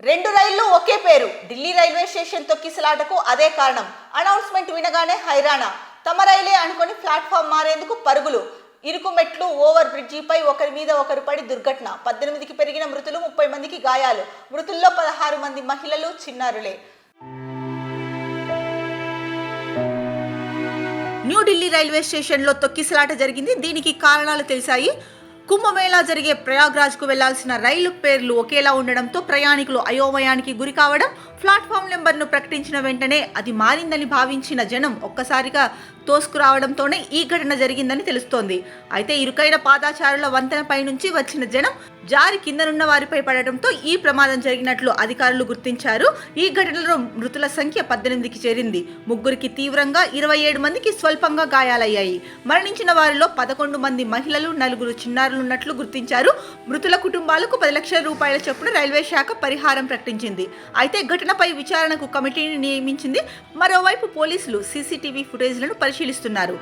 రెండు రైళ్లు ఒకే పేరు. ఢిల్లీ రైల్వే స్టేషన్ తొక్కిసలాటకు అదే కారణం. అనౌన్స్మెంట్ వినగానే హైరాణ. తమ రైలే అనుకుని ప్లాట్ఫామ్ మారేందుకు పరుగులు. ఇరుకు మెట్లు, ఓవర్ బ్రిడ్జిపై ఒకరి మీద ఒకరు పడి దుర్ఘటన. 18కి పెరిగిన మృతులు, 30 మందికి గాయాలు. మృతుల్లో 16 మంది మహిళలు, చిన్నారులే. న్యూఢిల్లీ రైల్వే స్టేషన్లో తొక్కిసలాట జరిగింది. దీనికి కారణాలు తెలిసాయి. కుంభమేళా జరిగే ప్రయాగ్రాజ్కు వెళ్లాల్సిన రైలు పేర్లు ఒకేలా ఉండడంతో ప్రయాణికులు అయోమయానికి గురి కావడం, ప్లాట్ఫామ్ నెంబర్ను ప్రకటించిన వెంటనే అది మారిందని భావించిన జనం ఒక్కసారిగా తోసుకురావడంతోనే ఈ ఘటన జరిగిందని తెలుస్తోంది. అయితే ఇరుకైన పాదాచారుల వంతెనపై నుంచి వచ్చిన జనం జారి కిందనున్న వారిపై పడటంతో ఈ ప్రమాదం జరిగినట్లు అధికారులు గుర్తించారు. ఈ ఘటనలో మృతుల సంఖ్య 18కి చేరింది. 3కి తీవ్రంగా, 27 మందికి స్వల్పంగా గాయాలయ్యాయి. మరణించిన వారిలో 11 మంది మహిళలు, 4 చిన్నారులున్నట్లు గుర్తించారు. మృతుల కుటుంబాలకు 10 లక్షల రూపాయల చొప్పున రైల్వే శాఖ పరిహారం ప్రకటించింది. అయితే ఘటనపై విచారణకు కమిటీని నియమించింది. మరోవైపు పోలీసులు సీసీటీవీ ఫుటేజ్లను పరిశీలిస్తున్నారు.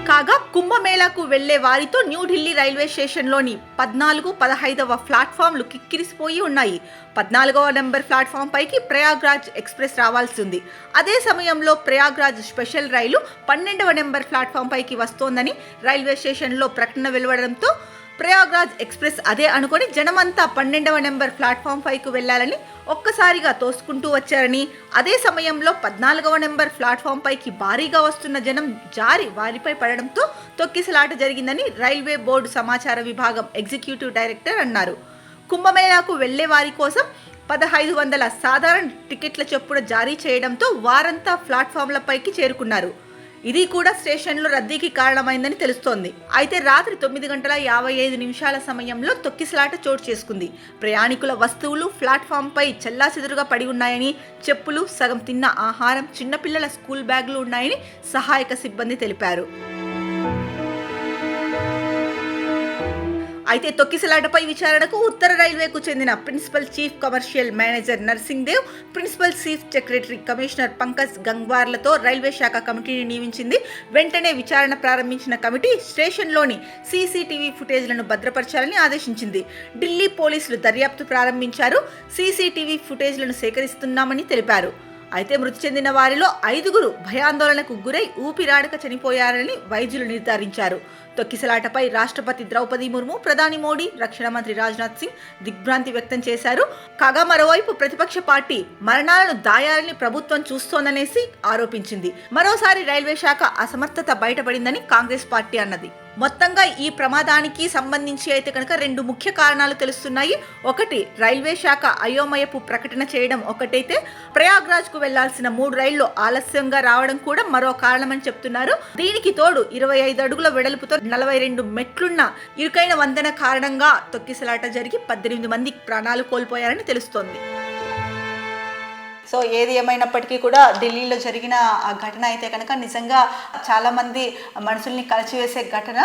కాగా కుంభమేళాకు వెళ్లే వారితో న్యూఢిల్లీ రైల్వే స్టేషన్లోని 14, 15వ ప్లాట్ఫామ్లు కిక్కిరిసిపోయి ఉన్నాయి. 14వ నెంబర్ ప్లాట్ఫామ్ పైకి ప్రయాగ్రాజ్ ఎక్స్ప్రెస్ రావాల్సి ఉంది. అదే సమయంలో ప్రయాగ్రాజ్ స్పెషల్ రైలు 12వ నెంబర్ ప్లాట్ఫామ్ పైకి వస్తోందని రైల్వే స్టేషన్లో ప్రకటన వెలువడంతో ప్రయాగ్రాజ్ ఎక్స్ప్రెస్ అదే అనుకొని జనమంతా 12వ నెంబర్ ప్లాట్ఫామ్ పైకి వెళ్లాలని ఒక్కసారిగా తోసుకుంటూ వచ్చారని, అదే సమయంలో 14వ నెంబర్ ప్లాట్ఫామ్ పైకి భారీగా వస్తున్న జనం జారి వారిపై పడడంతో తొక్కిసలాట జరిగిందని రైల్వే బోర్డు సమాచార విభాగం ఎగ్జిక్యూటివ్ డైరెక్టర్ అన్నారు. కుంభమేళాకు వెళ్లే వారి కోసం 1500 సాధారణ టికెట్ల చొప్పున జారీ చేయడంతో వారంతా ప్లాట్ఫామ్లపైకి చేరుకున్నారు. ఇది కూడా స్టేషన్లో రద్దీకి కారణమైందని తెలుస్తోంది. అయితే రాత్రి 9:55 సమయంలో తొక్కిసలాట చోటు చేసుకుంది. ప్రయాణికుల వస్తువులు ప్లాట్ఫామ్పై చెల్లాచెదురుగా పడి ఉన్నాయని, చెప్పులు, సగం తిన్న ఆహారం, చిన్నపిల్లల స్కూల్ బ్యాగులు ఉన్నాయని సహాయక సిబ్బంది తెలిపారు. అయితే తొక్కిసలాటపై విచారణకు ఉత్తర రైల్వేకు చెందిన principal chief commercial manager Narsingh Dev, principal chief secretary commissioner Pankaj గంగ్వార్లతో రైల్వే శాఖ కమిటీని నియమించింది. వెంటనే విచారణ ప్రారంభించిన కమిటీ స్టేషన్లోని సీసీటీవీ ఫుటేజ్లను భద్రపరచాలని ఆదేశించింది. ఢిల్లీ పోలీసులు దర్యాప్తు ప్రారంభించారు. సీసీటీవీ ఫుటేజ్లను సేకరిస్తున్నామని తెలిపారు. అయితే మృతి చెందిన వారిలో 5గురు భయాందోళనకు గురై ఊపిరాడక చనిపోయారని వైద్యులు నిర్ధారించారు. తొక్కిసలాటపై రాష్ట్రపతి ద్రౌపది ముర్ము, ప్రధాని మోడీ, రక్షణ మంత్రి రాజ్నాథ్ సింగ్ దిగ్భ్రాంతి వ్యక్తం చేశారు. కాగా మరోవైపు ప్రతిపక్ష పార్టీ మరణాలను దాయాలని ప్రభుత్వం చూస్తోందనేసి ఆరోపించింది. మరోసారి రైల్వే శాఖ అసమర్థత బయటపడిందని కాంగ్రెస్ పార్టీ అన్నది. మొత్తంగా ఈ ప్రమాదానికి సంబంధించి అయితే కనుక 2 ముఖ్య కారణాలు తెలుస్తున్నాయి. ఒకటి, రైల్వే శాఖ అయోమయపు ప్రకటన చేయడం ఒకటైతే, ప్రయాగ్రాజ్కు వెళ్లాల్సిన 3 రైళ్లు ఆలస్యంగా రావడం కూడా మరో కారణమని చెప్తున్నారు. దీనికి తోడు 25 అడుగుల వెడల్పుతో 42 మెట్లున్న ఇరుకైన వంతెన కారణంగా తొక్కిసలాట జరిగి 18 మంది ప్రాణాలు కోల్పోయారని తెలుస్తోంది. సో ఏది ఏమైనప్పటికీ కూడా ఢిల్లీలో జరిగిన ఆ ఘటన అయితే కనుక నిజంగా చాలామంది మనుషుల్ని కలిచివేసే ఘటన.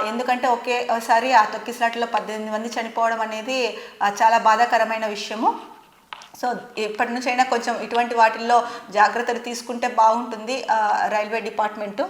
ఎందుకంటే ఒకేసారి ఆ తొక్కిసలాటలో 18 మంది చనిపోవడం అనేది చాలా బాధాకరమైన విషయము. సో ఇప్పటి నుంచైనా కొంచెం ఇటువంటి వాటిల్లో జాగ్రత్తలు తీసుకుంటే బాగుంటుంది రైల్వే డిపార్ట్మెంటు.